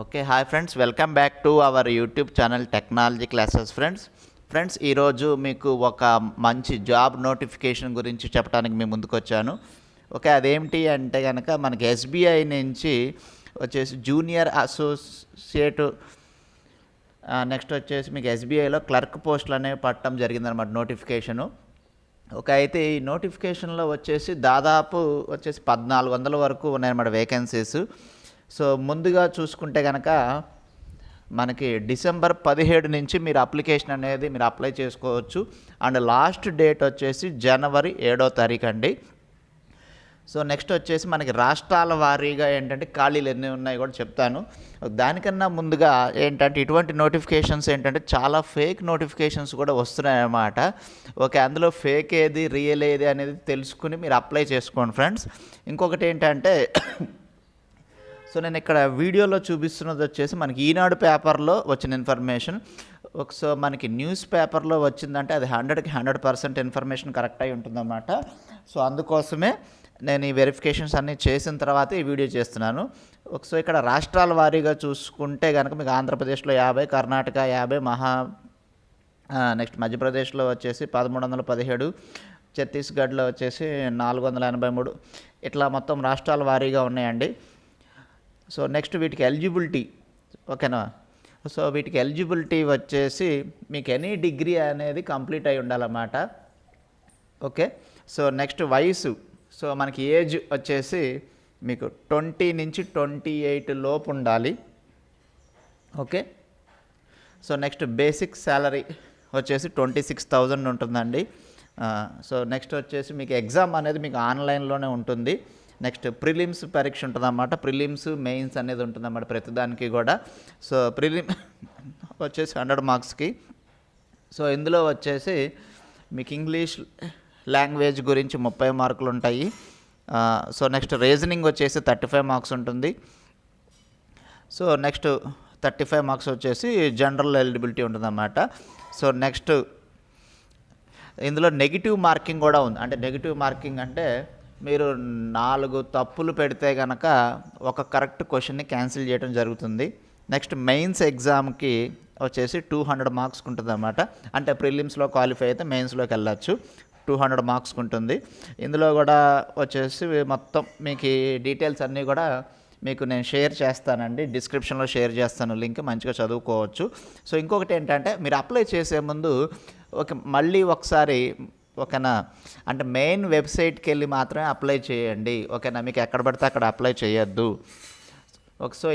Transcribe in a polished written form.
Okay. Hi friends, welcome back to our YouTube channel technology classes. Friends ఈరోజు మీకు ఒక మంచి జాబ్ నోటిఫికేషన్ గురించి చెప్పడానికి మేము ముందుకు వచ్చాను. ఓకే, అదేమిటి అంటే కనుక మనకి ఎస్బీఐ నుంచి వచ్చేసి జూనియర్ అసోసియేట్, నెక్స్ట్ వచ్చేసి మీకు ఎస్బీఐలో క్లర్క్ పోస్టులు అనేవి పట్టడం జరిగిందనమాట నోటిఫికేషను. ఓకే, అయితే ఈ నోటిఫికేషన్లో వచ్చేసి దాదాపు వచ్చేసి 1400 వరకు ఉన్నాయన్నమాట వేకెన్సీస్. సో ముందుగా చూసుకుంటే కనుక మనకి డిసెంబర్ 17 నుంచి మీరు అప్లికేషన్ అనేది మీరు అప్లై చేసుకోవచ్చు. అండ్ లాస్ట్ డేట్ వచ్చేసి జనవరి 7వ తారీఖు అండి. సో నెక్స్ట్ వచ్చేసి మనకి రాష్ట్రాల వారీగా ఏంటంటే ఖాళీలు ఎన్ని ఉన్నాయి కూడా చెప్తాను. దానికన్నా ముందుగా ఏంటంటే ఇటువంటి నోటిఫికేషన్స్ ఏంటంటే చాలా ఫేక్ నోటిఫికేషన్స్ కూడా వస్తున్నాయి అన్నమాట. ఓకే, అందులో ఫేక్ ఏది రియల్ ఏది అనేది తెలుసుకుని మీరు అప్లై చేసుకోండి ఫ్రెండ్స్. ఇంకొకటి ఏంటంటే సో నేను ఇక్కడ వీడియోలో చూపిస్తున్నది వచ్చేసి మనకి ఈనాడు పేపర్లో వచ్చిన ఇన్ఫర్మేషన్. సో మనకి న్యూస్ పేపర్లో వచ్చిందంటే అది 100కి 100% ఇన్ఫర్మేషన్ కరెక్ట్ అయి ఉంటుందన్నమాట. సో అందుకోసమే నేను ఈ వెరిఫికేషన్స్ అన్నీ చేసిన తర్వాత ఈ వీడియో చేస్తున్నాను. సో ఇక్కడ రాష్ట్రాల వారీగా చూసుకుంటే కనుక మీకు ఆంధ్రప్రదేశ్లో 50, కర్ణాటక 50, నెక్స్ట్ మధ్యప్రదేశ్లో వచ్చేసి 1317, ఛత్తీస్గఢ్లో వచ్చేసి 483, ఇట్లా మొత్తం రాష్ట్రాల వారీగా ఉన్నాయండి. సో నెక్స్ట్ వీటికి ఎలిజిబిలిటీ, ఓకేనా. సో వీటికి ఎలిజిబిలిటీ వచ్చేసి మీకు ఎనీ డిగ్రీ అనేది కంప్లీట్ అయి ఉండాలన్నమాట. ఓకే, సో నెక్స్ట్ వయసు, సో మనకి ఏజ్ వచ్చేసి మీకు 20 నుంచి 28 లోపు ఉండాలి. Okay, so next basic salary వచ్చేసి 26,000 ఉంటుందండి. సో నెక్స్ట్ వచ్చేసి మీకు ఎగ్జామ్ అనేది మీకు ఆన్లైన్లోనే ఉంటుంది. నెక్స్ట్ ప్రిలిమ్స్ పరీక్ష ఉంటుందన్నమాట. ప్రిలిమ్స్ మెయిన్స్ అనేది ఉంటుందన్నమాట ప్రతిదానికి కూడా. సో ప్రిలిమ్ వచ్చేసి 100 మార్క్స్కి. సో ఇందులో వచ్చేసి మీకు ఇంగ్లీష్ లాంగ్వేజ్ గురించి 30 మార్కులు ఉంటాయి. సో నెక్స్ట్ రీజనింగ్ వచ్చేసి 35 మార్క్స్ ఉంటుంది. సో నెక్స్ట్ 35 మార్క్స్ వచ్చేసి జనరల్ ఎలిజిబిలిటీ ఉంటుందన్నమాట. సో నెక్స్ట్ ఇందులో నెగిటివ్ మార్కింగ్ కూడా ఉంది. అంటే నెగిటివ్ మార్కింగ్ అంటే మీరు 4 తప్పులు పెడితే కనుక ఒక కరెక్ట్ క్వశ్చన్ని క్యాన్సిల్ చేయడం జరుగుతుంది. నెక్స్ట్ మెయిన్స్ ఎగ్జామ్కి వచ్చేసి 200 మార్క్స్కి ఉంటుంది అన్నమాట. అంటే ప్రిలిమ్స్లో క్వాలిఫై అయితే మెయిన్స్లోకి వెళ్ళచ్చు. 200 మార్క్స్కి ఉంటుంది. ఇందులో కూడా వచ్చేసి మొత్తం మీకు డీటెయిల్స్ అన్నీ కూడా మీకు నేను షేర్ చేస్తానండి, డిస్క్రిప్షన్లో షేర్ చేస్తాను లింక్, మంచిగా చదువుకోవచ్చు. సో ఇంకొకటి ఏంటంటే మీరు అప్లై చేసే ముందు మళ్ళీ ఒకసారి ఓకేనా, అంటే మెయిన్ వెబ్సైట్కి వెళ్ళి మాత్రమే అప్లై చేయండి. ఓకేనా, మీకు ఎక్కడ పడితే అక్కడ అప్లై చేయొద్దు. సో